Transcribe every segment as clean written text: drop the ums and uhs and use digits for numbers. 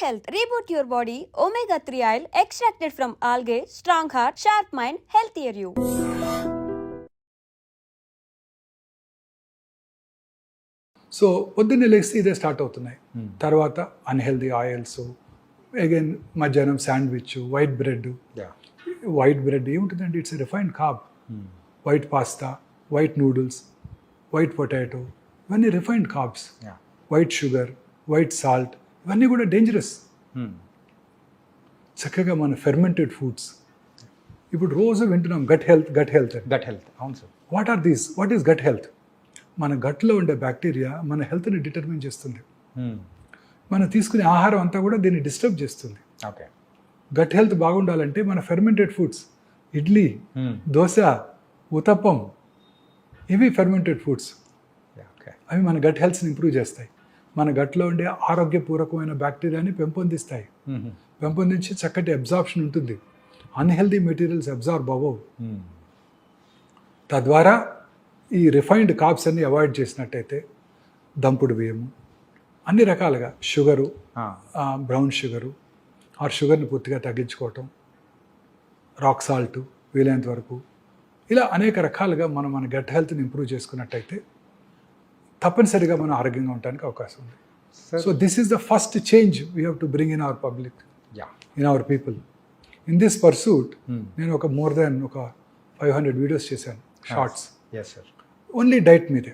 Health. Reboot your body. Omega-3 oil extracted from algae. Strong heart, sharp mind, healthier you. So పొద్దున్నే లేస్తే ఇదే start అవుతున్నాయి. తర్వాత unhealthy oils, again మధ్యాహ్నం sandwich, white bread. White bread ఏముంటుందండి? It's refined carb. White pasta, white noodles, white potato, ఇవన్నీ refined carbs. White sugar, white salt, ఇవన్నీ కూడా డేంజరస్. చక్కగా మన ఫెర్మెంటెడ్ ఫుడ్స్ ఇప్పుడు రోజు వింటున్నాం. Gut health, gut health, gut health. అవును sir. What are these? What is gut health? మన గట్లో ఉండే బ్యాక్టీరియా మన హెల్త్ని డిటర్మిన్ చేస్తుంది. మనం తీసుకునే ఆహారం అంతా కూడా దీన్ని డిస్టర్బ్ చేస్తుంది. ఓకే. గట్ హెల్త్ బాగుండాలంటే మన ఫెర్మెంటెడ్ ఫుడ్స్, ఇడ్లీ, దోశ, ఉతప్పం, ఇవి ఫెర్మెంటెడ్ ఫుడ్స్. అవి మన గట్ హెల్త్ని ఇంప్రూవ్ చేస్తాయి. మన గట్లో ఉండే ఆరోగ్యపూర్వకమైన బ్యాక్టీరియాని పెంపొందిస్తాయి. పెంపొందించి చక్కటి అబ్జార్ప్షన్ ఉంటుంది. అన్హెల్దీ మెటీరియల్స్ అబ్జార్బ్ అవ్వవు. తద్వారా ఈ రిఫైన్డ్ కార్బ్స్ అన్ని అవాయిడ్ చేసినట్టయితే దంపుడు బియ్యము, అన్ని రకాలుగా షుగరు, బ్రౌన్ షుగరు ఆర్ షుగర్ని పూర్తిగా తగ్గించుకోవటం, రాక్ సాల్ట్ వీలైనంత వరకు, ఇలా అనేక రకాలుగా మనం మన గట్ హెల్త్ని ఇంప్రూవ్ చేసుకున్నట్టయితే తప్పనిసరిగా మనం ఆరోగ్యంగా ఉండడానికి అవకాశం ఉంది. So this is the first change we have to bring in our public, in our people. In this pursuit నేను ఒక మోర్ దాన్ ఒక 500 వీడియోస్ చేశాను, షార్ట్స్. ఓన్లీ డైట్ మీదే,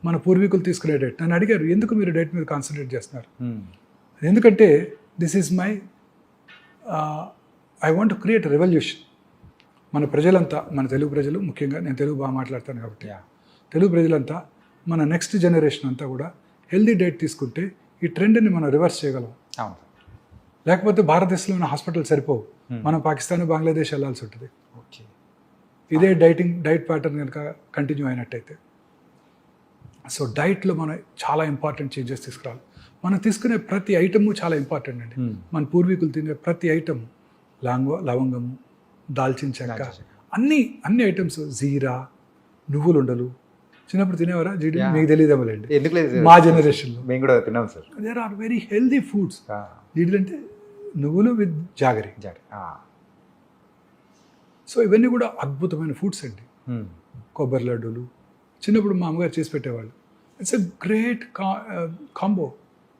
మన పూర్వీకులు తీసుకునే డైట్. నన్ను అడిగారు, ఎందుకు మీరు డైట్ మీద కాన్సన్ట్రేట్ చేస్తున్నారు? ఎందుకంటే this is my I want to create revolution. మన ప్రజలంతా, మన తెలుగు ప్రజలు ముఖ్యంగా, నేను తెలుగు బాగా మాట్లాడతాను కాబట్టి తెలుగు ప్రజలంతా, మన నెక్స్ట్ జనరేషన్ అంతా కూడా హెల్దీ డైట్ తీసుకుంటే ఈ ట్రెండ్ని మనం రివర్స్ చేయగలం. లేకపోతే భారతదేశంలో ఉన్న హాస్పిటల్ సరిపోవు, మనం పాకిస్తాన్, బంగ్లాదేశ్ వెళ్ళాల్సి ఉంటుంది. ఇదే డైట్ ప్యాటర్న్ కనుక కంటిన్యూ అయినట్టయితే. సో డైట్లో మనం చాలా ఇంపార్టెంట్ చేంజెస్ తీసుకురావాలి. మనం తీసుకునే ప్రతి ఐటము చాలా ఇంపార్టెంట్ అండి. మన పూర్వీకులు తినే ప్రతి ఐటమ్, లవంగము, దాల్చిన చెక్క, అన్ని ఐటమ్స్, జీరా, నువ్వులు ఉండలు, చిన్నప్పుడు తినేవారా? జీడి మీకు తెలియదేమోలేండి, మా జనరేషన్లో మేము కూడా తిన్నాం సార్. There are very healthy foods. జీడీలు అంటే నువ్వులు విత్ జాగరి. సో ఇవన్నీ కూడా అద్భుతమైన ఫుడ్స్ అండి. కొబ్బరి లడ్డూలు చిన్నప్పుడు మా అమ్మగారు చేసి పెట్టేవాళ్ళు. ఇట్స్ ఎ గ్రేట్ కాంబో,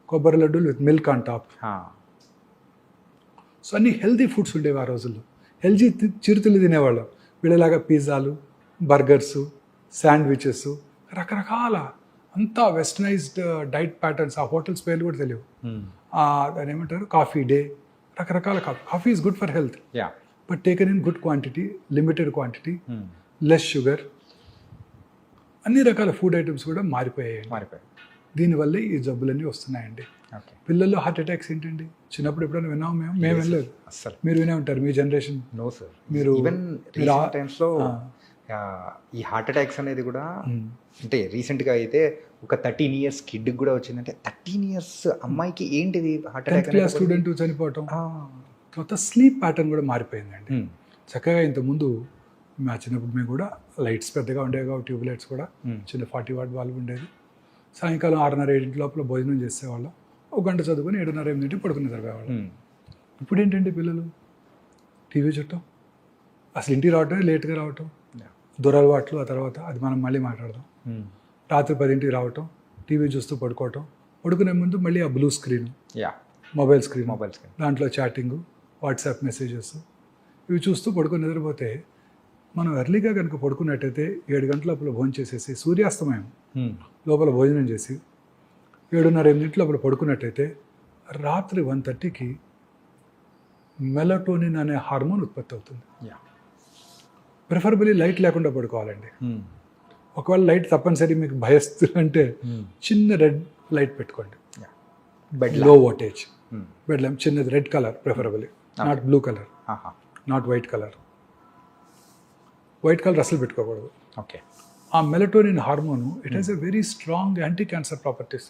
కొబ్బరి లడ్డూలు with milk on top. So అన్ని హెల్దీ ఫుడ్స్ ఉండేవి ఆ రోజుల్లో. హెల్దీ చిరుతిళ్ళు తినేవాళ్ళం. వీళ్ళలాగా పిజ్జాలు, బర్గర్స్, శాండ్విచెస్, రకరకాల అంతా వెస్టర్నైజ్డ్ డైట్ ప్యాటర్న్స్. ఆ హోటల్స్ పేర్లు కూడా తెలియవు. దాని ఏమంటారు, కాఫీ డే, రకరకాల coffee is good for health, but taken in good quantity, limited quantity, less sugar. అన్ని రకాల ఫుడ్ ఐటమ్స్ కూడా మారిపోయాయి. దీనివల్లే ఈ జబ్బులన్నీ వస్తున్నాయండి. పిల్లల్లో హార్ట్ అటాక్స్ ఏంటండి? చిన్నప్పుడు ఎప్పుడైనా విన్నాము? మేము వెళ్ళలేదు. అసలు మీరు వినే ఉంటారు, మీ జనరేషన్. No sir. మీరు టైమ్స్లో ఈ హార్ట్ అటాక్స్ అనేది కూడా, అంటే రీసెంట్గా అయితే ఒక 13 years కిడ్కి కూడా వచ్చిందంటే, 13 years అమ్మాయికి ఏంటిది heart attack? 10th class student చనిపోవటం. తర్వాత స్లీప్ ప్యాటర్న్ కూడా మారిపోయిందండి. చక్కగా ఇంతకుముందు మా చిన్నప్పుడు మేము కూడా లైట్స్ పెద్దగా ఉండేవి కాబట్టి, ట్యూబ్ లైట్స్ కూడా చిన్న 40 watt బల్బ్ ఉండేది. సాయంకాలం 6:30-7 లోపల భోజనం చేసేవాళ్ళం. 1 గంట చదువుకొని 7:30-8 పడుకుని చదివేవాళ్ళం. ఇప్పుడు ఏంటంటే పిల్లలు టీవీ చుట్టం, అసలు ఇంటికి రావటమే లేట్గా రావటం, దురలవాట్లు. ఆ తర్వాత అది మనం మళ్ళీ మాట్లాడదాం. రాత్రి 10ంటికి రావటం, టీవీ చూస్తూ పడుకోవటం, పడుకునే ముందు మళ్ళీ ఆ బ్లూ స్క్రీన్, మొబైల్ స్క్రీన్, దాంట్లో చాటింగ్, వాట్సాప్ మెసేజెస్, ఇవి చూస్తూ పడుకొని నిద్రపోతే, మనం ఎర్లీగా కనుక పడుకున్నట్టయితే 7 గంటల లోపల భోజనం చేసేసి, సూర్యాస్తమయం లోపల భోజనం చేసి 7:30-8 లోపల పడుకున్నట్టయితే రాత్రి 1:30కి మెలటోనిన్ అనే హార్మోన్ ఉత్పత్తి అవుతుంది. ప్రిఫరబుల్లీ లైట్ లేకుండా పడుకోవాలండి. ఒకవేళ లైట్ తప్పనిసరి మీకు భయస్తుందంటే చిన్న రెడ్ లైట్ పెట్టుకోండి, లో వోల్టేజ్ బెడ్ ల్యాంప్, చిన్నది, red colour preferably, not blue colour, not white colour. White colour అసలు పెట్టుకోకూడదు. ఓకే. ఆ melatonin hormone, it has a very strong anti cancer properties.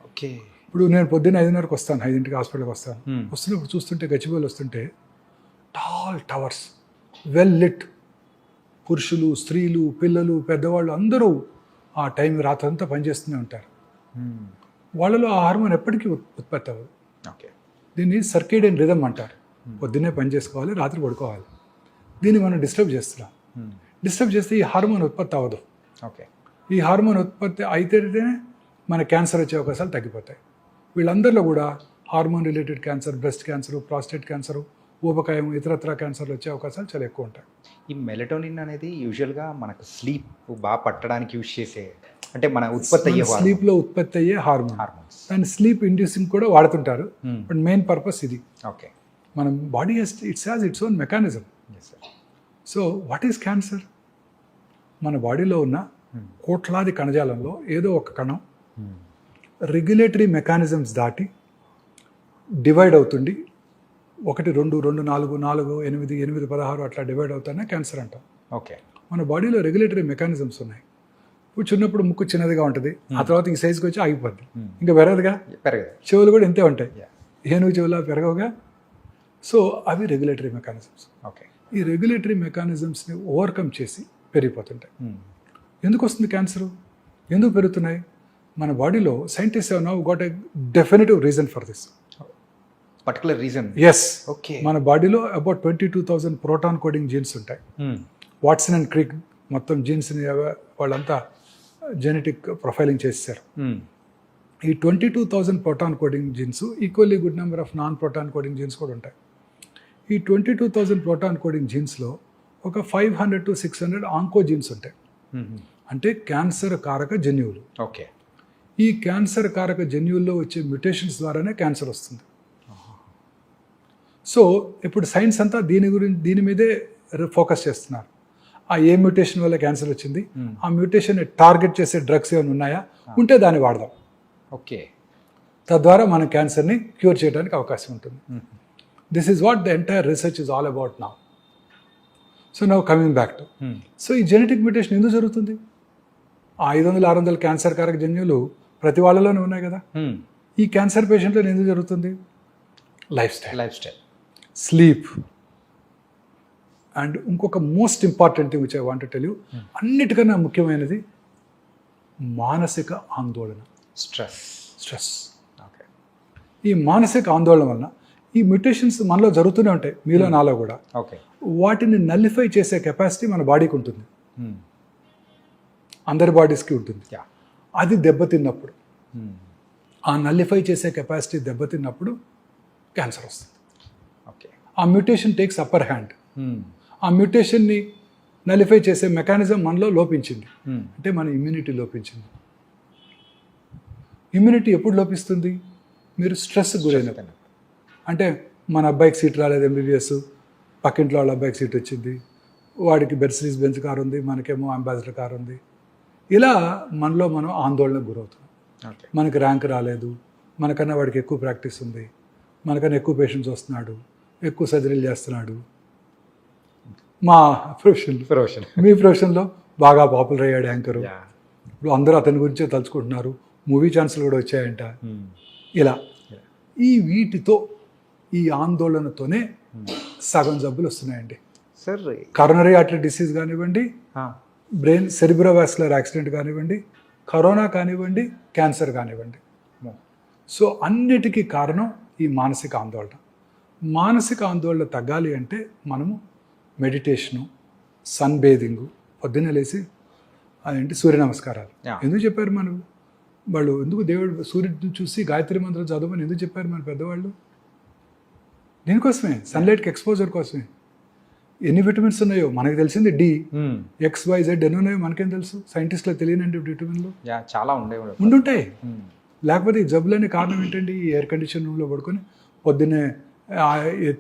Okay. ఇప్పుడు నేను పొద్దున్న 5:30కి వస్తాను, 5ంటికి హాస్పిటల్కి వస్తాను. వస్తున్నప్పుడు చూస్తుంటే గచ్చిబౌలి వస్తుంటే టాల్ టవర్స్, వెల్ లిట్, పురుషులు, స్త్రీలు, పిల్లలు, పెద్దవాళ్ళు అందరూ ఆ టైం రాత్రంతా పనిచేస్తూనే ఉంటారు. వాళ్ళలో ఆ హార్మోన్ ఎప్పటికీ ఉత్పత్తి అవ్వదు. ఓకే. దీన్ని సర్కేడియన్ రిథమ్ అంటారు. పొద్దున్నే పని చేసుకోవాలి, రాత్రి పడుకోవాలి. దీన్ని మనం డిస్టర్బ్ చేస్తున్నాం. డిస్టర్బ్ చేస్తే ఈ హార్మోన్ ఉత్పత్తి అవ్వదు. ఓకే. ఈ హార్మోన్ ఉత్పత్తి అయితేనే మన క్యాన్సర్ వచ్చే అవకాశాలు తగ్గిపోతాయి. వీళ్ళందరిలో కూడా hormone related cancer, breast cancer, prostate cancer, ఊబకాయం, ఇతరత్ర క్యాన్సర్లు వచ్చే అవకాశాలు చాలా ఎక్కువ ఉంటాయి. ఈ మెలటోనిన్ అనేది యూజువల్గా మనకు స్లీప్ బాగా పట్టడానికి యూజ్ చేసే, అంటే మన ఉత్పత్తి అయ్యే స్లీప్లో ఉత్పత్తి అయ్యే హార్మోన్. దాన్ని స్లీప్ ఇండ్యూసింగ్ కూడా వాడుతుంటారు. బట్ మెయిన్ పర్పస్ ఇది. ఓకే. మన body it's has its own mechanism. So what is cancer? మన బాడీలో ఉన్న కోట్లాది కణజాలంలో ఏదో ఒక కణం రెగ్యులేటరీ మెకానిజమ్స్ దాటి డివైడ్ అవుతుంది. 1, 2, 2, 4, 4, 8, 8, 16 అట్లా డివైడ్ అవుతానే క్యాన్సర్ అంటాం. ఓకే. మన బాడీలో రెగ్యులేటరీ మెకానిజమ్స్ ఉన్నాయి. ఇప్పుడు చిన్నప్పుడు ముక్కు చిన్నదిగా ఉంటుంది, ఆ తర్వాత ఈ సైజుకి వచ్చి ఆగిపోద్ది, ఇంకా పెరగదుగా. చెవులు కూడా ఇంతే ఉంటాయి, ఏనుగు చెవులా పెరగవుగా. సో అవి రెగ్యులేటరీ మెకానిజమ్స్. ఓకే. ఈ రెగ్యులేటరీ మెకానిజమ్స్ని ఓవర్కమ్ చేసి పెరిగిపోతుంటాయి. ఎందుకు వస్తుంది క్యాన్సర్? ఎందుకు పెరుగుతున్నాయి? మన బాడీలో scientist have now got a definitive reason for this. Particular reason? Yes. Okay. మన బాడీలో అబౌట్ 22,000 ప్రోటాన్ కోడింగ్ జీన్స్ ఉంటాయి. వాట్సన్ అండ్ క్రిక్ మొత్తం జీన్స్ని వాళ్ళంతా జెనెటిక్ ప్రొఫైలింగ్ చేశారు. ఈ 22,000 protein coding genes equally good number of non protein coding genes కూడా ఉంటాయి. ఈ 22,000 ప్రోటాన్ కోడింగ్ జీన్స్లో ఒక 500 to 600 ఆంకో జీన్స్ ఉంటాయి. అంటే క్యాన్సర్ కారక జన్యువులు. ఓకే. ఈ క్యాన్సర్ కారక జన్యువుల్లో వచ్చే మ్యుటేషన్స్ ద్వారానే క్యాన్సర్ వస్తుంది. సో ఇప్పుడు సైన్స్ అంతా దీని మీదే ఫోకస్ చేస్తున్నారు. ఆ ఏ మ్యూటేషన్ వల్ల క్యాన్సర్ వచ్చింది, ఆ మ్యూటేషన్ టార్గెట్ చేసే డ్రగ్స్ ఏమైనా ఉన్నాయా, ఉంటే దాన్ని వాడదాం. ఓకే. తద్వారా మనం క్యాన్సర్ని క్యూర్ చేయడానికి అవకాశం ఉంటుంది. This is what the entire research is all about now. So now coming back to, so ఈ జెనెటిక్ మ్యూటేషన్ ఎందుకు జరుగుతుంది? ఆ 500-600 క్యాన్సర్ కారక జన్యువులు ప్రతి వాళ్ళలోనే ఉన్నాయి కదా. ఈ క్యాన్సర్ పేషెంట్లో ఎందుకు జరుగుతుంది? లైఫ్ స్టైల్, స్లీప్, అండ్ ఇంకొక most important thing which I want to tell you, అన్నిటికన్నా ముఖ్యమైనది మానసిక ఆందోళన, స్ట్రెస్. ఓకే. ఈ మానసిక ఆందోళన వలన ఈ మ్యూటేషన్స్ మనలో జరుగుతూనే ఉంటాయి, మీలో నాలో కూడా. ఓకే. వాటిని నల్లిఫై చేసే కెపాసిటీ మన బాడీకి ఉంటుంది, అందరి బాడీస్కి ఉంటుంది. అది దెబ్బతిన్నప్పుడు, ఆ నల్లిఫై చేసే కెపాసిటీ దెబ్బతిన్నప్పుడు క్యాన్సర్ వస్తుంది. ఓకే. ఆ మ్యూటేషన్ టేక్స్ అప్పర్ హ్యాండ్. ఆ మ్యూటేషన్ని నలిఫై చేసే మెకానిజం మనలో లోపించింది, అంటే మన ఇమ్యూనిటీ లోపించింది. ఇమ్యూనిటీ ఎప్పుడు లోపిస్తుంది? మీరు స్ట్రెస్ గురైనప్పుడు. అంటే మన అబ్బాయికి సీట్ రాలేదు ఎంబీబీఎస్, పక్కింట్లో వాళ్ళ అబ్బాయికి సీట్ వచ్చింది, వాడికి బెర్సిడీస్ బెంజ్ కారు ఉంది, మనకేమో అంబాసిడర్ కారు ఉంది. ఇలా మనలో మనం ఆందోళనకు గురవుతున్నాం. మనకి ర్యాంక్ రాలేదు, మనకన్నా వాడికి ఎక్కువ ప్రాక్టీస్ ఉంది, మనకన్నా ఎక్కువ పేషెంట్స్ వస్తున్నాడు, ఎక్కువ సర్జరీలు చేస్తున్నాడు. మా ప్రొఫెషన్, మీ ప్రొఫెషన్లో బాగా పాపులర్ అయ్యాడు యాంకరు, ఇప్పుడు అందరూ అతని గురించే తలుచుకుంటున్నారు, మూవీ ఛాన్సులు కూడా వచ్చాయంట. ఇలా ఈ వీటితో, ఈ ఆందోళనతోనే సగం జబ్బులు వస్తున్నాయండి. సార్ కరోనరీ ఆర్టరీ డిసీజ్ కానివ్వండి, బ్రెయిన్ సెరిబ్రోవాస్కులర్ యాక్సిడెంట్ కానివ్వండి, కరోనా కానివ్వండి, క్యాన్సర్ కానివ్వండి. సో అన్నిటికీ కారణం ఈ మానసిక ఆందోళన. మానసిక ఆందోళన తగ్గాలి అంటే మనము మెడిటేషను, సన్ బేదింగు, పొద్దున్నే లేచి అదేంటి సూర్య నమస్కారాలు. ఎందుకు చెప్పారు మనం వాళ్ళు? ఎందుకు దేవుడు సూర్యుడిని చూసి గాయత్రి మంత్రం చదవమని ఎందుకు చెప్పారు మన పెద్దవాళ్ళు? దీనికోసమే, సన్లైట్కి ఎక్స్పోజర్ కోసమే. ఎన్ని విటమిన్స్ ఉన్నాయో మనకు తెలిసింది డి, XYZ ఎన్ని ఉన్నాయో మనకేం తెలుసు? సైంటిస్టులకు తెలియనండి విటమిన్లు చాలా ఉండుంటాయి. లేకపోతే ఈ జబ్బులనే కారణం ఏంటండి? ఈ ఎయిర్ కండిషన్ రూమ్లో పడుకొని పొద్దున్నే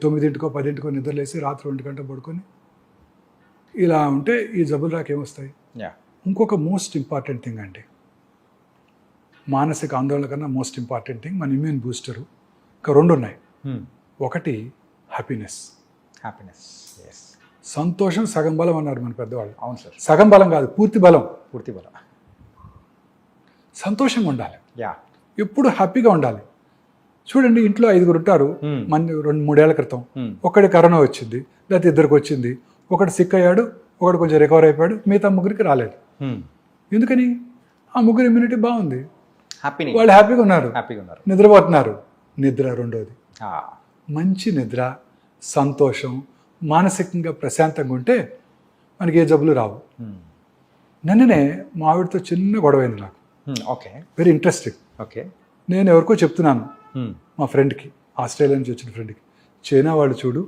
9 10 నిద్రలేసి రాత్రి 1 గంట పడుకొని ఇలా ఉంటే ఈ జబ్బులు రాకేమొస్తాయి? ఇంకొక మోస్ట్ ఇంపార్టెంట్ థింగ్ అండి, మానసిక ఆందోళన కన్నా మోస్ట్ ఇంపార్టెంట్ థింగ్ మన ఇమ్యూన్ బూస్టరు. ఇంకా 2 ఉన్నాయి. ఒకటి హ్యాపీనెస్. సంతోషం సగం బలం అన్నారు మన పెద్దవాళ్ళు. అవును సార్. సగం బలం కాదు, పూర్తి బలం. సంతోషంగా ఉండాలి, ఎప్పుడు హ్యాపీగా ఉండాలి. చూడండి, ఇంట్లో 5 ఉంటారు. మన 2-3 ఏళ్ల క్రితం ఒకటి కరోనా వచ్చింది, లేకపోతే 2 వచ్చింది, ఒకటి సిక్ అయ్యాడు, ఒకటి కొంచెం రికవర్ అయిపోయాడు, మిగతా 3 రాలేదు. ఎందుకని? ఆ 3 ఇమ్యూనిటీ బాగుంది, వాళ్ళు హ్యాపీగా ఉన్నారు, నిద్రపోతున్నారు. నిద్ర రెండోది. మంచి నిద్ర, సంతోషం, మానసికంగా ప్రశాంతంగా ఉంటే మనకి ఏ జబ్బులు రావు. నిన్ననే మా ఆవిడతో చిన్న గొడవైంది నాకు. ఓకే. Very interesting. ఓకే. నేను ఎవరికో చెప్తున్నాను, మా ఫ్రెండ్కి, ఆస్ట్రేలియా నుంచి వచ్చిన ఫ్రెండ్కి, చైనా వాళ్ళు చూడు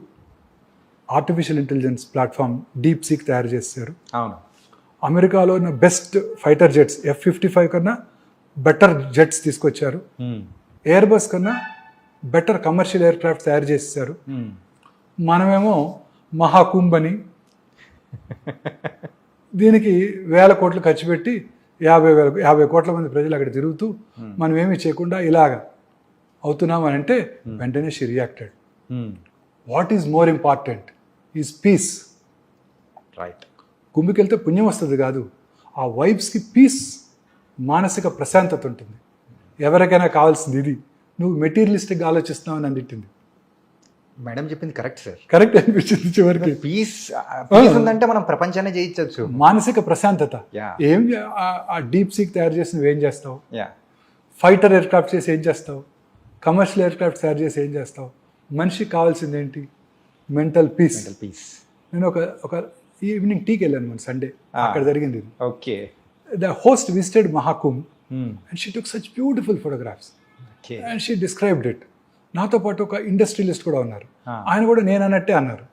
artificial intelligence platform deep seek తయారు చేశారు. అవును. అమెరికాలో ఉన్న బెస్ట్ ఫైటర్ జెట్స్ F-55 కన్నా బెటర్ జెట్స్ తీసుకొచ్చారు. ఎయిర్ బస్ కన్నా బెటర్ కమర్షియల్ ఎయిర్ క్రాఫ్ట్ తయారు చేసేసారు. మనమేమో మహాకుంభ్ అని దీనికి 1000 కోట్లు ఖర్చు పెట్టి 50 కోట్ల మంది ప్రజలు అక్కడ తిరుగుతూ మనం ఏమీ చేయకుండా ఇలాగా అవుతున్నామని అంటే వెంటనే she reacted. What is more important is peace. Right. కుంభికి వెళ్తే పుణ్యం వస్తుంది కాదు, ఆ వైబ్స్కి పీస్, మానసిక ప్రశాంతత ఉంటుంది. ఎవరికైనా కావాల్సింది ఇది. నువ్వు మెటీరియలిస్టిక్గా ఆలోచిస్తున్నావు అని అందింది. మేడం చెప్పింది కరెక్ట్ సార్. కరెక్ట్ అనిపించింది చివరికి. పీస్ ఉందంటే మనం ప్రపంచాన్ని జయించవచ్చు. మానసిక ప్రశాంతత. ఏం ఆ డీప్ సీక్ తయారు చేసినవి ఏం చేస్తావు? ఫైటర్ ఎయిర్ క్రాఫ్ట్ చేసి ఏం చేస్తావు? కమర్షియల్ ఎయిర్ క్రాఫ్ట్ తయారు చేసి ఏం చేస్తావు? మనిషికి కావాల్సింది ఏంటి? Mental peace. నేను ఒక ఈవినింగ్ టీకి వెళ్ళాను మన సండే, అక్కడ జరిగింది ఇది. Okay. The host visited Mahakumbh and she took such beautiful photographs and she described it. నాతో పాటు ఒక ఇండస్ట్రియలిస్ట్ కూడా ఉన్నారు. ఆయన కూడా నేను అన్నట్టే అన్నారు.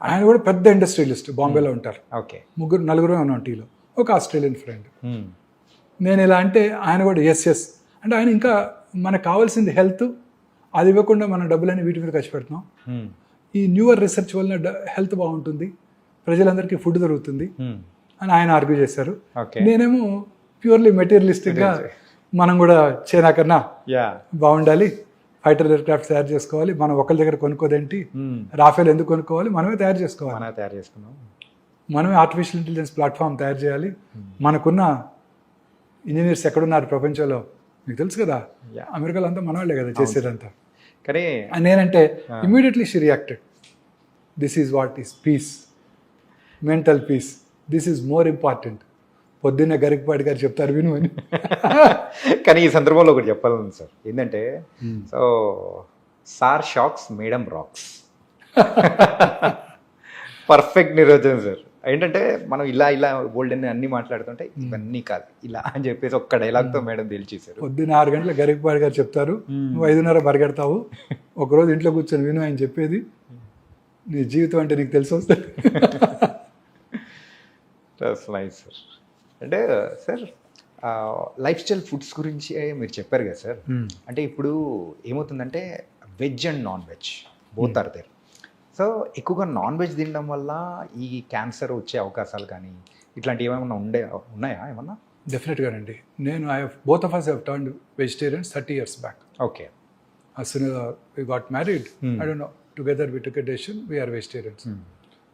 ఆయన కూడా పెద్ద ఇండస్ట్రియలిస్ట్, బాంబేలో ఉంటారు. నలుగురు ఉన్నాం టీలో. ఒక ఆస్ట్రేలియన్ ఫ్రెండ్. నేను ఇలా అంటే ఆయన కూడా ఎస్ అంటే ఆయన ఇంకా మనకు కావాల్సింది హెల్త్, అది ఇవ్వకుండా మన డబ్బులన్నీ వీటి మీద ఖర్చు పెడుతున్నాం. ఈ న్యూయర్ రీసెర్చ్ వలన హెల్త్ బాగుంటుంది, ప్రజలందరికీ ఫుడ్ దొరుకుతుంది అని ఆయన ఆర్గ్యూ చేశారు. నేనేమో ప్యూర్లీ మెటీరియలిస్టిక్గా మనం కూడా చైనా కన్నా బాగుండాలి, ఫైటర్ ఎయిర్ క్రాఫ్ట్ తయారు చేసుకోవాలి, మనం ఒకరి దగ్గర కొనుక్కోదేంటి, రాఫెల్ ఎందుకు కొనుక్కోవాలి, మనమే తయారు చేసుకోవాలి, మనమే ఆర్టిఫిషియల్ ఇంటెలిజెన్స్ ప్లాట్ఫామ్ తయారు చేయాలి. మనకున్న ఇంజనీర్స్ ఎక్కడున్నారు ప్రపంచంలో మీకు తెలుసు కదా, అమెరికాలో అంతా మన వాళ్ళే కదా చేసేదంతా. కానీ నేనంటే immediately she reacted. This is what is peace, mental peace, this is more important. పొద్దున్నే గరికపాటి గారు చెప్తారు విను అని. కానీ ఈ సందర్భంలో ఒకటి చెప్పాలని సార్ ఏంటంటే, so sir shocks madam rocks. Perfect నిర్వచనం సార్. ఏంటంటే మనం ఇలా బోల్డ్ అని అన్ని మాట్లాడుతుంటే ఇవన్నీ కాదు ఇలా అని చెప్పేసి ఒక్క డైలాగ్తో మేడం తేల్చేశారు. పొద్దున్న 6 గంటల గరికపాటి గారు చెప్తారు, నువ్వు 5:30 పరిగెడతావు, ఒకరోజు ఇంట్లో కూర్చొని విను ఆయన చెప్పేది, నీ జీవితం అంటే నీకు తెలిసి వస్తుంది. Nice sir. అంటే సార్ లైఫ్ స్టైల్ ఫుడ్స్ గురించి మీరు చెప్పారు కదా సార్. అంటే ఇప్పుడు ఏమవుతుందంటే veg and non veg both are there. So ఎక్కువగా నాన్ వెజ్ తినడం వల్ల ఈ క్యాన్సర్ వచ్చే అవకాశాలు కానీ ఇట్లాంటివి ఏమైనా ఉన్నాయా ఏమన్నా? డెఫినెట్గానండి. నేను both of us have turned vegetarians 30 years back. Okay. As soon as we got married, I don't know, together we took a decision, we are vegetarians.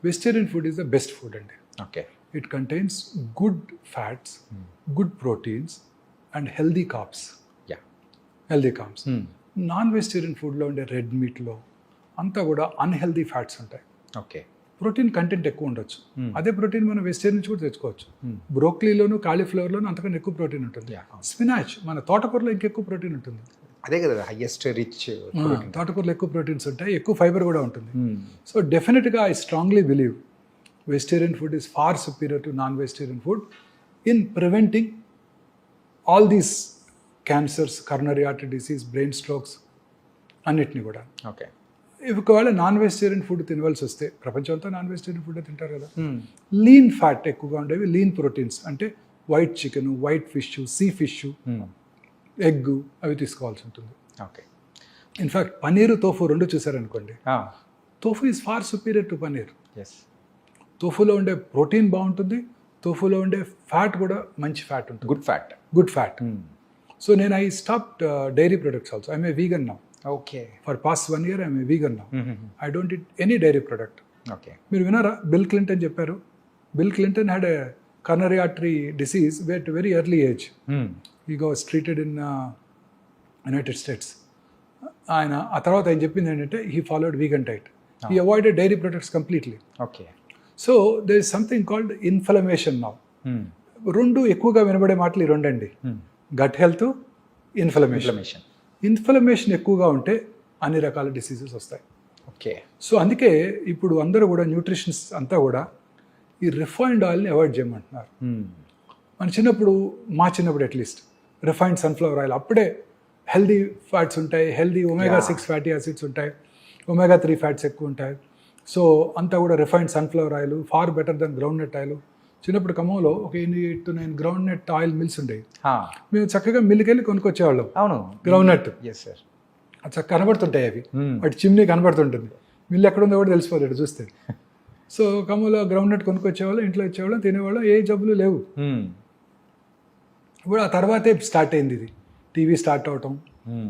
Vegetarian food is the best food అండి. Okay. It contains good fats, good proteins and healthy carbs. Yeah. Healthy carbs. Non-vegetarian ఫుడ్లో ఉండే red మీట్లో అంతా కూడా unhealthy fats ఉంటాయి. Okay. Protein content ఎక్కువ ఉండొచ్చు. అదే ప్రోటీన్ మనం వెజిటేరియన్ నుంచి కూడా తెచ్చుకోవచ్చు. బ్రోక్లీలోను కాలీఫ్లవర్లోను అంతకన్నా ఎక్కువ ప్రోటీన్ ఉంటుంది. స్పినాచ్ మన తోటకూరలో ఇంకెక్కువ ప్రోటీన్ ఉంటుంది. అదే కదా హైయెస్ట్ రిచ్. తోటకూరలో ఎక్కువ ప్రోటీన్స్ ఉంటాయి, ఎక్కువ ఫైబర్ కూడా ఉంటుంది. సో డెఫినెట్గా I strongly believe vegetarian food is far superior to non-vegetarian food in preventing all these cancers, coronary artery disease, brain strokes అన్నిటిని కూడా. ఓకే. ఒకవేళ నాన్ వెజిటేరియన్ ఫుడ్ తినవలసి వస్తే, ప్రపంచంతో నాన్ వెజిటేరియన్ ఫుడ్ తింటారు కదా, లీన్ ఫ్యాట్ ఎక్కువగా ఉండేవి, లీన్ ప్రోటీన్స్ అంటే white chicken, white fish, sea fish, egg అవి తీసుకోవాల్సి ఉంటుంది. ఓకే. ఇన్ఫ్యాక్ట్ పన్నీరు, తోఫు రెండు చూసారనుకోండి, tofu is far superior to paneer. తోఫులో ఉండే ప్రోటీన్ బాగుంటుంది, తోఫులో ఉండే ఫ్యాట్ కూడా మంచి ఫ్యాట్ ఉంటుంది, గుడ్ ఫ్యాట్. సో నేను I stopped dairy products also. I'm a vegan now. Okay. For past 1 year I'm a vegan now. I don't eat any dairy product. Okay. మీరు విన్నారా బిల్ క్లింటన్ చెప్పారు? Bill Clinton had a coronary artery disease at a very early age. He was treated in United States. ఆయన ఆ తర్వాత ఆయన చెప్పింది ఏంటంటే he followed vegan diet. He avoided dairy products completely. Okay. So there is something called inflammation now. రెండు ఎక్కువగా వినబడే మాటలు ఈ రెండండి, గట్ హెల్త్, ఇన్ఫ్లమేషన్. ఇన్ఫ్లమేషన్ ఎక్కువగా ఉంటే అన్ని రకాల డిసీజెస్ వస్తాయి. ఓకే. సో అందుకే ఇప్పుడు అందరూ కూడా న్యూట్రిషన్స్ అంతా కూడా ఈ రిఫైన్డ్ ఆయిల్ని అవాయిడ్ చేయమంటున్నారు. మన చిన్నప్పుడు, మా చిన్నప్పుడు అట్లీస్ట్ రిఫైన్డ్ సన్ఫ్లవర్ ఆయిల్, అప్పుడే హెల్దీ ఫ్యాట్స్ ఉంటాయి, హెల్దీ ఒమేగా 6 ఫ్యాటీ యాసిడ్స్ ఉంటాయి, ఒమేగా 3 ఫ్యాట్స్ ఎక్కువ ఉంటాయి. సో అంతా కూడా refined sunflower oil far better than groundnut oil. చిన్నప్పుడు ఖమ్మంలో ఒక 8 to 9 groundnut oil mills ఉండేవి. మేము చక్కగా మిల్లుకి వెళ్ళి కొనుక్కొచ్చేవాళ్ళం. అవును, గ్రౌండ్ నట్ ఎస్ సార్. చక్కగా కనబడుతుంటాయి అవి, వాటి చిమ్నీ కనబడుతుంటుంది, మిల్లు ఎక్కడ ఉందో కూడా తెలిసిపోతాడు చూస్తే. సో ఖమ్మంలో గ్రౌండ్ నట్ కొనుక్కొచ్చేవాళ్ళం, ఇంట్లో ఇచ్చేవాళ్ళం, తినేవాళ్ళం, ఏ జబ్బులు లేవు. ఇప్పుడు ఆ తర్వాతే స్టార్ట్ అయింది ఇది, టీవీ స్టార్ట్ అవటం,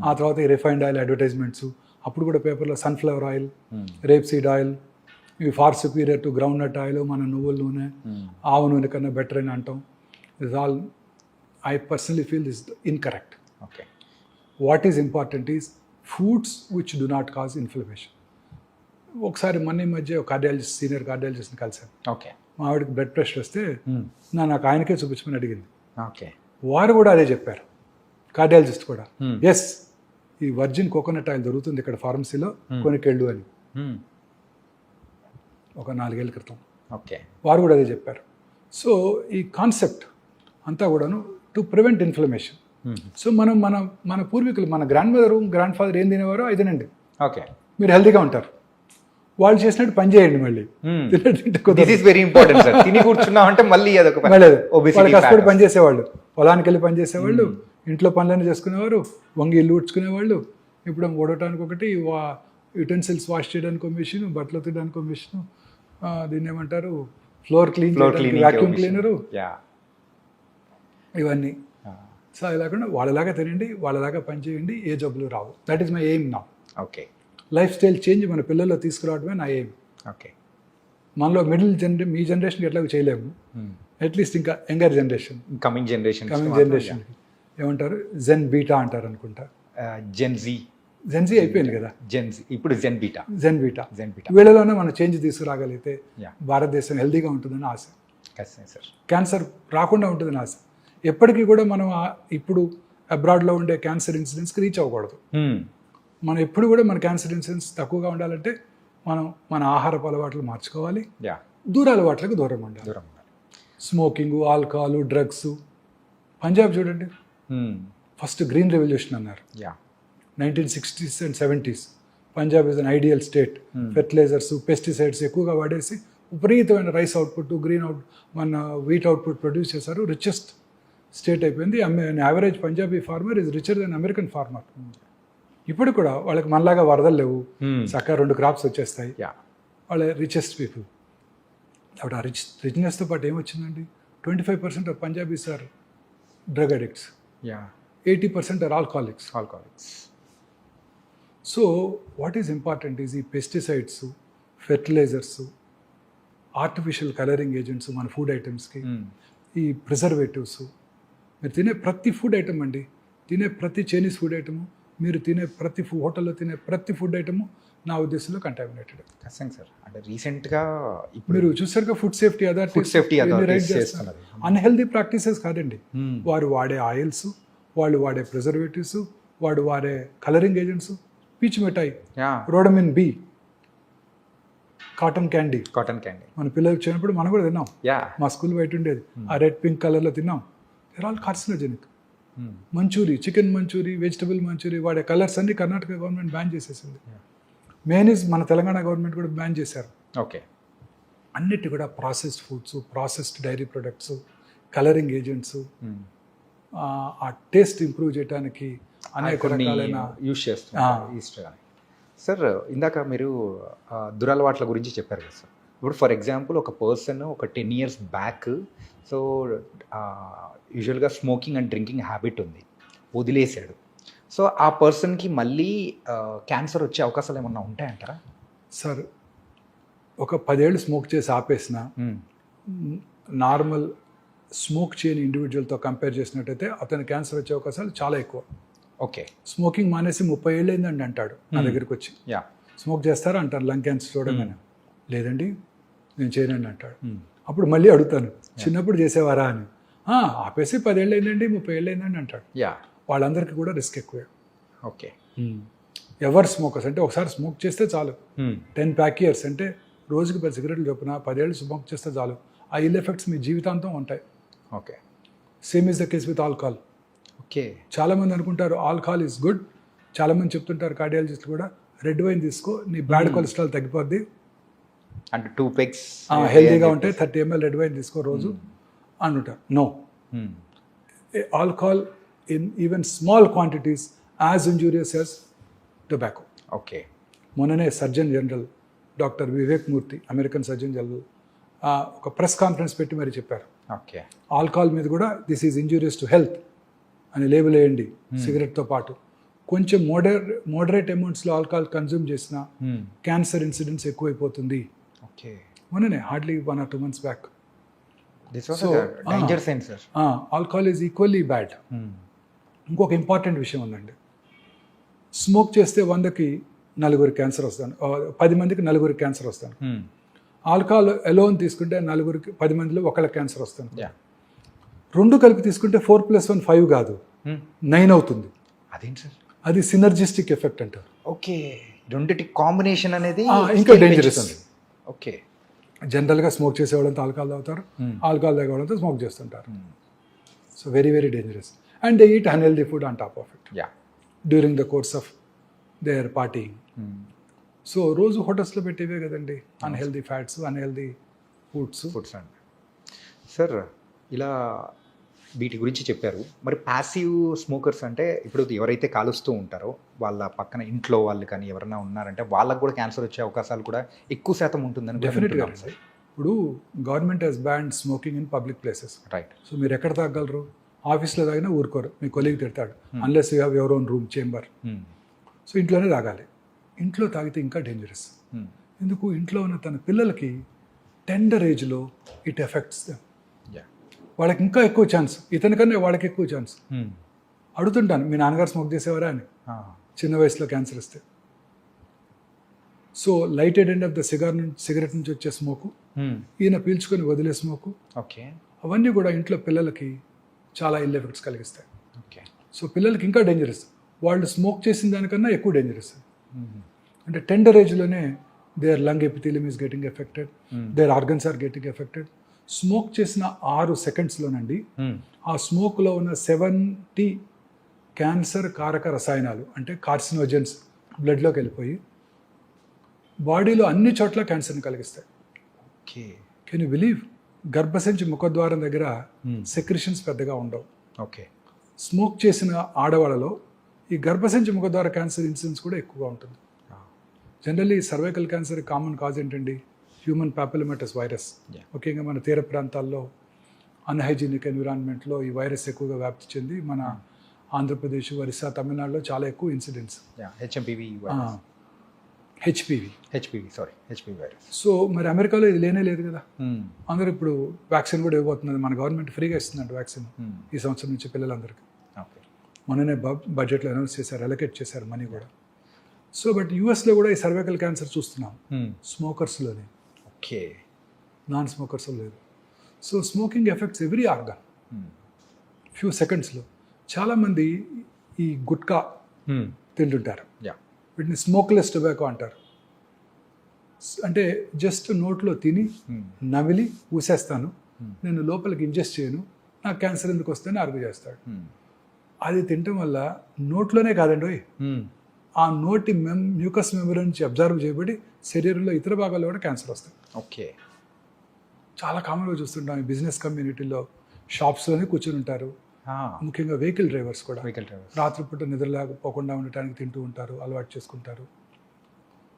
ఆ తర్వాత ఈ రిఫైన్డ్ ఆయిల్ అడ్వర్టైజ్మెంట్స్. అప్పుడు కూడా పేపర్లో sunflower oil, rapeseed oil, ఇవి far superior to groundnut oil, మన నువ్వుల నూనె, ఆవు నూనె కన్నా బెటర్ అని అంటాం. Is all, I personally feel this incorrect. Okay. What is important is foods which do not cause inflammation. ఒకసారి మొన్న ఈ మధ్య కార్డియాలజిస్ట్, సీనియర్ కార్డియాలజిస్ట్ని కలిసాను. ఓకే. మా ఆవిడకి బ్లడ్ ప్రెషర్ వస్తే నాకు ఆయనకే చూపించమని అడిగింది. ఓకే. వారు కూడా అదే చెప్పారు, కార్డియాలజిస్ట్ కూడా. ఎస్, ఈ వర్జిన్ కోకోనట్ ఆయిల్ దొరుకుతుంది ఇక్కడ ఫార్మసీలో, కొనుక్కెళ్ళు అని, ఒక 4 ఏళ్ళ క్రితం. ఓకే. వారు కూడా అదే చెప్పారు. సో ఈ కాన్సెప్ట్ అంతా కూడాను టు ప్రివెంట్ ఇన్ఫ్లమేషన్. సో మనం మన పూర్వీకులు, మన గ్రాండ్ మదర్, గ్రాండ్ ఫాదర్ ఏం తినేవారో అది తినండి, ఓకే, మీరు హెల్తీగా ఉంటారు. వాళ్ళు చేసినట్టు పని చేయండి మళ్ళీ. This is very important sir. తిని కూర్చున్నాం అంటే మళ్ళీ అదొక వాళ్ళు కష్టపడి పని చేసేవాళ్ళు, పొలానికి వెళ్ళి పని చేసేవాళ్ళు, ఇంట్లో పనులన్నీ చేసుకునేవారు, వంగి ఇల్లు ఊడ్చుకునేవాళ్ళు. ఇప్పుడు ఓడటానికి ఒకటి, యుటెన్సిల్స్ వాష్ చేయడానికి ఒక మిషన్, బట్టలు తీయడానికి ఒక మిషన్, దీన్ని ఏమంటారు, ఫ్లోర్ క్లీన్, వ్యాక్యూమ్ క్లీనరు, ఇవన్నీ. సో అది లేకుండా వాళ్ళలాగా తినండి, వాళ్ళలాగా పని చేయండి, ఏ జబ్బులు రావు. That is my aim now. Okay. Lifestyle change మన పిల్లల్లో తీసుకురావడమే నా ఎయిమ్. ఓకే. మనలో మీ జనరేషన్కి ఎట్లా చేయలేము, అట్లీస్ట్ ఇంకా యంగర్ జనరేషన్, కమింగ్ జనరేషన్ ఏమంటారు, జెన్ బీటా అంటారు అనుకుంటా. జెన్జీ అయిపోయింది కదా, ఇప్పుడు జెన్ బీటా. వీళ్ళలోనే మనం చేంజ్ తీసుకురాగలిగితే భారతదేశం హెల్తీగా ఉంటుందని ఆశ. క్యాన్సర్ రాకుండా ఉంటుందని ఆశ. ఎప్పటికీ కూడా మనం ఇప్పుడు అబ్రాడ్లో ఉండే క్యాన్సర్ ఇన్సిడెన్స్కి రీచ్ అవ్వకూడదు. మనం ఎప్పుడు కూడా మన క్యాన్సర్ ఇన్సిడెన్స్ తక్కువగా ఉండాలంటే మనం మన ఆహారపు అలవాట్లు మార్చుకోవాలి, దూర అలవాట్లకు దూరం ఉండాలి. Smoking, alcohol, drugs. పంజాబ్ చూడండి, ఫస్ట్ గ్రీన్ రెవల్యూషన్ అన్నారు 1960s and 70s. Punjab is an ideal state. Fertilisers, pesticides ఎక్కువగా వాడేసి విపరీతమైన రైస్ అవుట్పుట్, మన వీట్ అవుట్పుట్ ప్రొడ్యూస్ చేశారు. రిచెస్ట్ స్టేట్ అయిపోయింది. Average Punjabi farmer is richer than American farmer. ఇప్పుడు కూడా వాళ్ళకి మనలాగా వరదలు లేవు, చక్కగా 2 క్రాప్స్ వచ్చేస్తాయి, వాళ్ళ రిచెస్ట్ పీపుల్. అప్పుడు ఆ రిచ్నెస్తో పాటు ఏమొచ్చిందండి, 25% of Punjabis are drug addicts, 80% are alcoholics. So what is important is ఈ pesticides, fertilizers, artificial colouring agents మన ఫుడ్ ఐటమ్స్కి, ఈ ప్రిజర్వేటివ్స్. మీరు తినే ప్రతి ఫుడ్ ఐటమ్ అండి, తినే ప్రతి చైనీస్ ఫుడ్ ఐటము, మీరు తినే ప్రతి హోటల్లో తినే ప్రతి ఫుడ్ ఐటము నా ఉద్దేశంలో కంటామినేటెడ్. ఖచ్చితంగా సార్. అంటే రీసెంట్గా మీరు చూసారుగా ఫుడ్ సేఫ్టీ అన్హెల్దీ ప్రాక్టీసెస్ కాదండి. వారు వాడే ఆయిల్స్, వాళ్ళు వాడే ప్రిజర్వేటివ్స్, వాడు వాడే కలరింగ్ ఏజెంట్స్, పీచు మిఠాయి, రోడమిన్ బి, కాటన్ క్యాండీ. మన పిల్లలు వచ్చినప్పుడు మనం కూడా తిన్నాం, మా స్కూల్ బయట ఉండేది, ఆ రెడ్ పింక్ కలర్లో తిన్నాం. They're all carcinogenic. Manchurian, chicken Manchurian, vegetable Manchurian వాడే కలర్స్ అన్ని కర్ణాటక గవర్నమెంట్ బ్యాన్ చేసేసింది. మేనీస్ మన తెలంగాణ గవర్నమెంట్ కూడా బ్యాన్ చేశారు. ఓకే. అన్నిటి కూడా processed foods, processed dairy products, colouring agents, ఆ టేస్ట్ ఇంప్రూవ్ చేయడానికి అనేక రకాలైన యూస్ చేస్తున్నారు. సార్, ఇందాక మీరు దురలవాట్ల గురించి చెప్పారు కదా సార్. ఇప్పుడు ఫర్ ఎగ్జాంపుల్ ఒక పర్సన్ ఒక 10 years బ్యాక్ సో యూజువల్గా స్మోకింగ్ అండ్ డ్రింకింగ్ హ్యాబిట్ ఉంది, వదిలేశాడు. సో ఆ పర్సన్కి మళ్ళీ క్యాన్సర్ వచ్చే అవకాశాలు ఏమన్నా ఉంటాయంటారా సార్? ఒక 10 ఏళ్ళు స్మోక్ చేసి ఆపేసిన నార్మల్ స్మోక్ చేయని ఇండివిజువల్తో కంపేర్ చేసినట్టయితే అతని క్యాన్సర్ వచ్చే అవకాశాలు చాలా ఎక్కువ. ఓకే. స్మోకింగ్ మానేసి 30 ఏళ్ళు అయిందండి అంటాడు నా దగ్గరికి వచ్చి. స్మోక్ చేస్తారా అంటారు లంగ్ క్యాన్సర్ చూడగానే. లేదండి నేను చేయనండి అంటాడు. అప్పుడు మళ్ళీ అడుగుతాను, చిన్నప్పుడు చేసేవారా అని. ఆపేసి 10 ఏళ్ళు అయిందండి, 30 ఏళ్ళు అయిందండి అంటాడు. వాళ్ళందరికీ కూడా రిస్క్ ఎక్కువే. ఓకే. ఎవర్ స్మోకర్స్ అంటే ఒకసారి స్మోక్ చేస్తే చాలు 10 ప్యాక్ ఇయర్స్ అంటే రోజుకి 10 సిగరెట్లు చొప్పున 10 ఏళ్ళు స్మోక్ చేస్తే చాలు ఆ ఇల్ ఎఫెక్ట్స్ మీ జీవితాంతం ఉంటాయి. Okay. Same is the case with alcohol. Okay. చాలామంది అనుకుంటారు ఆల్కహాల్ ఈజ్ గుడ్. చాలామంది చెప్తుంటారు కార్డియాలజిస్టులు కూడా రెడ్ వైన్ తీసుకో నీ బ్యాడ్ కొలెస్ట్రాల్ తగ్గిపోద్ది, అంటే 2 పెగ్స్ హెల్తీగా ఉంటే 30 ml రెడ్ వైన్ తీసుకో రోజు అంటుంటారు. No, alcohol in even small quantities as injurious as tobacco. Okay. మొన్ననే surgeon general doctor Vivek Murthy, American surgeon general ఒక ప్రెస్ కాన్ఫరెన్స్ పెట్టి మరి చెప్పారు ఓకే. ఆల్కహాల్ మీద కూడా this is injurious to health అని లేబుల్ వేయండి సిగరెట్తో పాటు. కొంచెం మోడరేట్ అమౌంట్స్లో ఆల్కహాల్ కన్జ్యూమ్ చేసిన క్యాన్సర్ ఇన్సిడెంట్స్ ఎక్కువైపోతుంది. ఓకే. మొన్ననే hardly 1 or 2 months back. This was danger sign sir. Alcohol is equally bad. ఇంకొక ఇంపార్టెంట్ విషయం ఉందండి, స్మోక్ చేస్తే 100కి 4 క్యాన్సర్ వస్తాను, 10 మందికి 4 క్యాన్సర్ వస్తాను. ఆల్కహాల్ ఎలోన్ తీసుకుంటే 10 మందిలో 1 క్యాన్సర్ వస్తాను. రెండు కలిపి తీసుకుంటే 4 + 1 5 కాదు 9 అవుతుంది. అదేంటి సార్? అది సినర్జిస్టిక్ ఎఫెక్ట్ అంటారు. ఓకే. రెండిటి కాంబినేషన్ అనేది ఇంకా డేంజరస్. ఓకే. జనరల్గా స్మోక్ చేసేవాళ్ళంతా ఆల్కహాల్ తాగుతారు, ఆల్కహాల్ తాగేవాళ్ళంతా స్మోక్ చేస్తుంటారు. So very very dangerous. And they eat unhealthy food on top of it during the course of their partying. So రోజు హోటల్స్లో పెట్టేవే కదండి అన్హెల్దీ ఫ్యాట్స్, అన్హెల్దీ ఫుడ్స్ అండి. Sir ఇలా వీటి గురించి చెప్పారు. మరి ప్యాసివ్ స్మోకర్స్ అంటే ఇప్పుడు ఎవరైతే కాలుస్తూ ఉంటారో వాళ్ళ పక్కన ఇంట్లో వాళ్ళు కానీ ఎవరైనా ఉన్నారంటే వాళ్ళకు కూడా క్యాన్సర్ వచ్చే అవకాశాలు కూడా ఎక్కువ శాతం ఉంటుందని డెఫినెట్గా. ఇప్పుడు government has ban smoking in public places. Right. So మీరు ఎక్కడ తాగలరు? ఆఫీస్లో తాగినా ఊరుకోరు, మీ కొలీగ్ తిడతాడు unless you have your own room chamber. So ఇంట్లోనే తాగాలి. ఇంట్లో తాగితే ఇంకా డేంజరస్. ఎందుకు? ఇంట్లో ఉన్న తన పిల్లలకి టెండర్ ఏజ్లో ఇట్ ఎఫెక్ట్స్ దెమ్. వాళ్ళకి ఇంకా ఎక్కువ ఛాన్స్, ఇతనికన్నా వాళ్ళకి ఎక్కువ ఛాన్స్. అడుగుతుంటాను, మీ నాన్నగారు స్మోక్ చేసేవారా అని, చిన్న వయసులో క్యాన్సర్ వస్తే. So lighted end of the cigarette నుంచి వచ్చే స్మోకు, ఈయన పీల్చుకొని వదిలే స్మోకు, ఓకే, అవన్నీ కూడా ఇంట్లో పిల్లలకి చాలా ఇల్ ఎఫెక్ట్స్ కలిగిస్తాయి. ఓకే. సో పిల్లలకి ఇంకా డేంజరస్, వాళ్ళు స్మోక్ చేసిన దానికన్నా ఎక్కువ డేంజరస్. అంటే టెండర్ ఏజ్లోనే their lung epithelium is getting affected, their organs are getting affected. Smoke చేసిన 6 సెకండ్స్లోనండి ఆ స్మోక్లో ఉన్న 70 క్యాన్సర్ కారక రసాయనాలు అంటే కార్సినోజెన్స్ బ్లడ్లోకి వెళ్ళిపోయి బాడీలో అన్ని చోట్ల క్యాన్సర్ని కలిగిస్తాయి. ఓకే. Can you believe? గర్భసంచి ముఖద్వారం దగ్గర సెక్రిషన్స్ పెద్దగా ఉండవు. ఓకే. స్మోక్ చేసిన ఆడవాళ్ళలో ఈ గర్భసంచి ముఖద్వార క్యాన్సర్ ఇన్సిడెన్స్ కూడా ఎక్కువగా ఉంటుంది. Generally cervical cancer common cause ఏంటండి? Human papillomatous virus. ముఖ్యంగా మన తీర ప్రాంతాల్లో అన్హైజీనిక్ ఎన్విరాన్మెంట్లో ఈ వైరస్ ఎక్కువగా వ్యాప్తి చెంది మన ఆంధ్రప్రదేశ్, ఒరిస్సా, తమిళనాడులో చాలా ఎక్కువ ఇన్సిడెంట్స్. HPV virus. సో మరి అమెరికాలో ఇది లేనే లేదు కదా. అందరూ ఇప్పుడు వ్యాక్సిన్ కూడా ఇవ్వబోతున్నది, మన గవర్నమెంట్ ఫ్రీగా ఇస్తుందంట వ్యాక్సిన్ ఈ సంవత్సరం నుంచి పిల్లలందరికీ. మొన్ననే బడ్జెట్లో అనౌన్స్ చేశారు, అలొకేట్ చేశారు మనీ కూడా. సో బట్ యూఎస్లో కూడా ఈ సర్వైకల్ క్యాన్సర్ చూస్తున్నాం స్మోకర్స్లోనే. ఓకే. నాన్ స్మోకర్స్లో లేదు. So smoking effects every organ few సెకండ్స్లో. చాలామంది ఈ గుట్కా తింటుంటారు, వీటిని స్మోక్లెస్ టొబాకో అంటారు. అంటే జస్ట్ నోట్లో తిని నమిలి ఊసేస్తాను, నేను లోపలికి ఇంజెస్ట్ చేయను, నాకు క్యాన్సర్ ఎందుకు వస్తుందని ఆర్గ్యూ చేస్తాడు. అది తినటం వల్ల నోట్లోనే కాదండి, ఆ నోటి మ్యూకస్ మెమరీ నుంచి అబ్జర్వ్ చేయబడి శరీరంలో ఇతర భాగాల్లో కూడా క్యాన్సర్ వస్తాయి. ఓకే. చాలా కామన్గా చూస్తుంటాం ఈ బిజినెస్ కమ్యూనిటీలో. షాప్స్లోనే కూర్చొని ఉంటారు, ముఖ్యంగా వెహికల్ డ్రైవర్స్ కూడా రాత్రిపూట నిద్ర లేకపోకుండా ఉండటానికి తింటూ ఉంటారు, అలవాటు చేసుకుంటారు.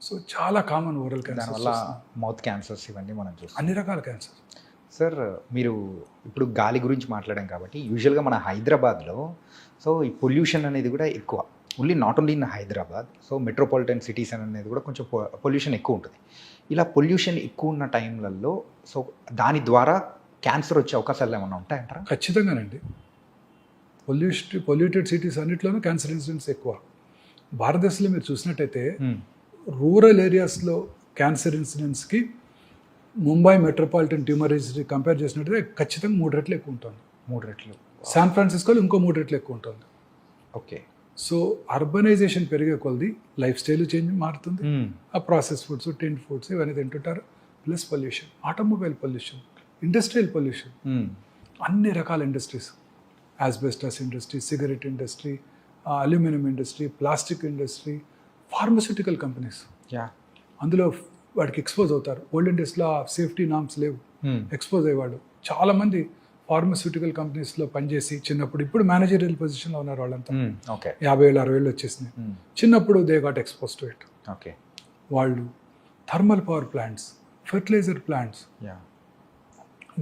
సో చాలా కామన్ ఓరల్ క్యాన్సర్ వల్ల మౌత్ క్యాన్సర్స్ ఇవన్నీ మనం చూస్తాం, అన్ని రకాల క్యాన్సర్. సార్ మీరు ఇప్పుడు గాలి గురించి మాట్లాడాం కాబట్టి యూజువల్గా మన హైదరాబాద్లో సో ఈ పొల్యూషన్ అనేది కూడా ఎక్కువ, not only in Hyderabad. So metropolitan cities అనేది కూడా కొంచెం పొల్యూషన్ ఎక్కువ ఉంటుంది. ఇలా పొల్యూషన్ ఎక్కువ ఉన్న టైంలలో సో దాని ద్వారా క్యాన్సర్ వచ్చే అవకాశాలు ఏమైనా ఉంటాయంటారా? ఖచ్చితంగానండి. పొల్యూటెడ్ సిటీస్ అన్నిట్లోనూ క్యాన్సర్ ఇన్సిడెంట్స్ ఎక్కువ. భారతదేశంలో మీరు చూసినట్టయితే రూరల్ ఏరియాస్లో క్యాన్సర్ ఇన్సిడెంట్స్కి Mumbai metropolitan tumour registry compare చేసినట్టయితే ఖచ్చితంగా 3 రెట్లు ఎక్కువ ఉంటుంది. 3 రెట్లు. శాన్ ఫ్రాన్సిస్కోలో ఇంకో 3 రెట్లు ఎక్కువ ఉంటుంది. ఓకే. సో అర్బనైజేషన్ పెరిగే కొలది లైఫ్ స్టైల్ చేంజ్ మారుతుంది. ఆ ప్రాసెస్ ఫుడ్స్, టింట్ ఫుడ్స్ ఇవన్నీ తింటుంటారు. Plus pollution, automobile pollution, industrial pollution, అన్ని రకాల industries, asbestos industry, cigarette industry, aluminium industry, plastic industry, pharmaceutical companies, అందులో వాడికి ఎక్స్పోజ్ అవుతారు. ఓల్డెన్ డేస్లో సేఫ్టీ నామ్స్ లేవు, ఎక్స్పోజ్ అయ్యేవాడు. చాలామంది ఫార్మస్యూటికల్ కంపెనీస్లో పనిచేసి చిన్నప్పుడు, ఇప్పుడు మేనేజరియల్ పొజిషన్లో ఉన్నారు వాళ్ళంతా. 50 ఏళ్ళు 60 ఏళ్ళు వచ్చేసినాయి. చిన్నప్పుడు they got expose to it. వాళ్ళు thermal power plants, fertilizer plants,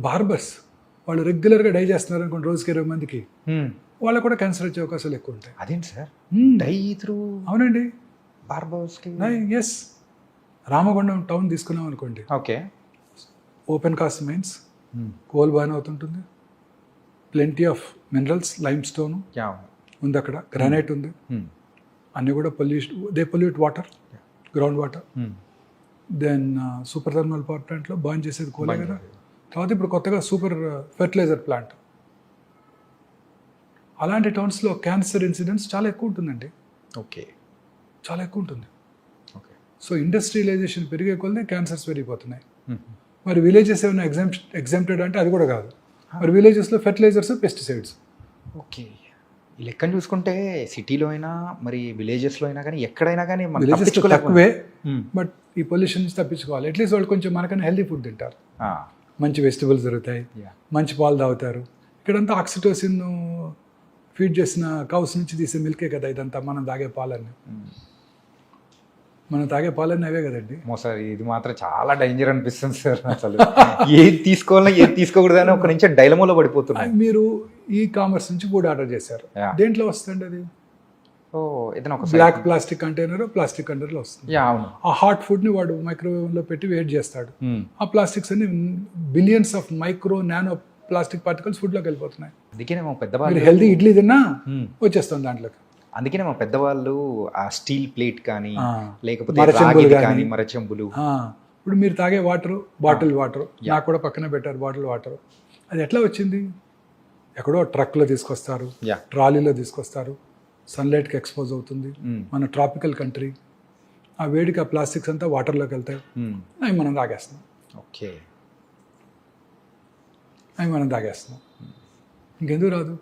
barbers, వాళ్ళు రెగ్యులర్గా డై చేస్తున్నారు అనుకోండి, రోజుకి 20 మందికి, వాళ్ళకు కూడా క్యాన్సర్ వచ్చే అవకాశాలు ఎక్కువ ఉంటాయి. అదేంటి సార్ డై త్రూ? అవునండి, బార్బర్స్కి. ఎస్. రామగుండం టౌన్ తీసుకున్నాం అనుకోండి, okay, open cast mines, coal బాగానే అవుతుంటుంది, plenty of minerals, limestone ఉంది అక్కడ, గ్రానైట్ ఉంది, అన్నీ కూడా pollute water, groundwater. Then super thermal power ప్లాంట్లో బర్న్ చేసేది కోలే కదా. తర్వాత ఇప్పుడు కొత్తగా సూపర్ ఫెర్టిలైజర్ ప్లాంట్. అలాంటి టౌన్స్లో క్యాన్సర్ ఇన్సిడెంట్స్ చాలా ఎక్కువ ఉంటుందండి. ఓకే, చాలా ఎక్కువ ఉంటుంది. ఓకే. సో ఇండస్ట్రియలైజేషన్ పెరిగే కొలది క్యాన్సర్స్ పెరిగిపోతున్నాయి. మరి విలేజెస్ ఏమైనా ఎగ్జామ్టెడ్ అంటే అది కూడా కాదు. మరి విలేజెస్లో ఫెర్టిలైజర్స్, పెస్టిసైడ్స్. ఓకే, ఈ లెక్కను చూసుకుంటే సిటీలో అయినా మరి విలేజెస్లో అయినా కానీ ఎక్కడైనా కానీ విలేజెస్ తక్కువే, బట్ ఈ పొల్యూషన్ నుంచి తప్పించుకోవాలి. అట్లీస్ట్ వాళ్ళు కొంచెం మనకన్నా హెల్దీ ఫుడ్ తింటారు, మంచి వెజిటబుల్స్ దొరుకుతాయి, మంచి పాలు తాగుతారు. ఇక్కడంతా ఆక్సిటోసిన్ ఫీడ్ చేసిన కౌస్ నుంచి తీసే మిల్కే కదా ఇదంతా. మనం తాగే పాలన్నీ అవే కదండి. సార్ ఇది మాత్రం చాలా డేంజర్ అనిపిస్తుంది సార్. అసలు ఏది తీసుకోవాలన్నా ఏది తీసుకోకూడదని ఒక నుంచి డైలమోలో పడిపోతున్నాయి. మీరు ఈ కామర్స్ నుంచి ఫుడ్ ఆర్డర్ చేశారు, దేంట్లో వస్తుంది అది? ఏదైనా ఒక బ్లాక్ ప్లాస్టిక్ కంటైనర్, ప్లాస్టిక్ కంటైనర్లో వస్తుంది. అవును. ఆ హాట్ ఫుడ్ని వాడు మైక్రోవేవ్లో పెట్టి వేట్ చేస్తాడు. ఆ ప్లాస్టిక్స్ అన్ని billions of micro nano plastic particles ఫుడ్లోకి వెళ్ళిపోతున్నాయి. అందుకేనేమో పెద్దవాళ్ళు హెల్దీ ఇడ్లీ తిన్నా వచ్చేస్తుంది దాంట్లోకి. అందుకేనేమో పెద్దవాళ్ళు ఆ స్టీల్ ప్లేట్ కానీ లేకపోతే మరచెంబులు. ఇప్పుడు మీరు తాగే వాటర్, బాటిల్ వాటర్, నాకు కూడా పక్కన పెట్టారు బాటిల్ వాటర్. అది ఎట్లా వచ్చింది? ఎక్కడో ట్రక్లో తీసుకొస్తారు, ట్రాలీలో తీసుకొస్తారు, సన్లైట్కి ఎక్స్పోజ్ అవుతుంది. మన ట్రాపికల్ కంట్రీ, ఆ వేడికి ఆ ప్లాస్టిక్స్ అంతా వాటర్లోకి వెళ్తాయి, అవి మనం తాగేస్తున్నాం. ఓకే, ఇంకెందుకు రాదు?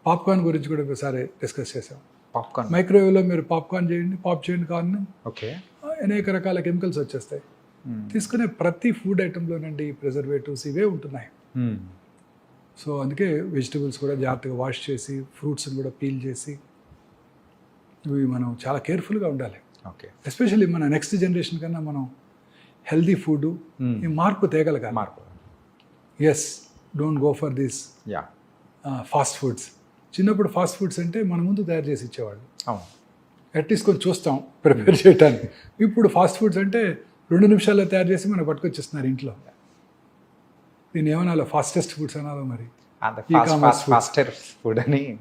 పాప్కార్న్ గురించి కూడా ఒకసారి డిస్కస్ చేసాం. పాప్కార్న్ మైక్రోవేవ్లో మీరు పాప్కార్న్ చేయండి, పాప్ చేయండి కార్న్, ఓకే, అనేక రకాల కెమికల్స్ వచ్చేస్తాయి. తీసుకునే ప్రతి ఫుడ్ ఐటెంలోనండి ప్రిజర్వేటివ్స్ ఇవే ఉంటున్నాయి. సో అందుకే వెజిటబుల్స్ కూడా జాగ్రత్తగా వాష్ చేసి, ఫ్రూట్స్ని కూడా పీల్ చేసి, ఇవి మనం చాలా కేర్ఫుల్గా ఉండాలి. ఓకే, ఎస్పెషల్లీ మన నెక్స్ట్ జనరేషన్ కన్నా మనం హెల్దీ ఫుడ్, ఈ మార్పు తేగలగాలి. Yes, don't go for this fast foods. చిన్నప్పుడు ఫాస్ట్ ఫుడ్స్ అంటే మన ముందు తయారు చేసి ఇచ్చేవాళ్ళు, అట్లీస్ట్ కొంచెం చూస్తాం ప్రిపేర్ చేయడానికి. ఇప్పుడు ఫాస్ట్ ఫుడ్స్ అంటే 2 నిమిషాల్లో తయారు చేసి మనకు పట్టుకొచ్చేస్తున్నారు ఇంట్లో. దీన్ని ఏమనాలో, ఫాస్టెస్ట్ ఫుడ్స్ అనాలో మరి, ఫుడ్ అని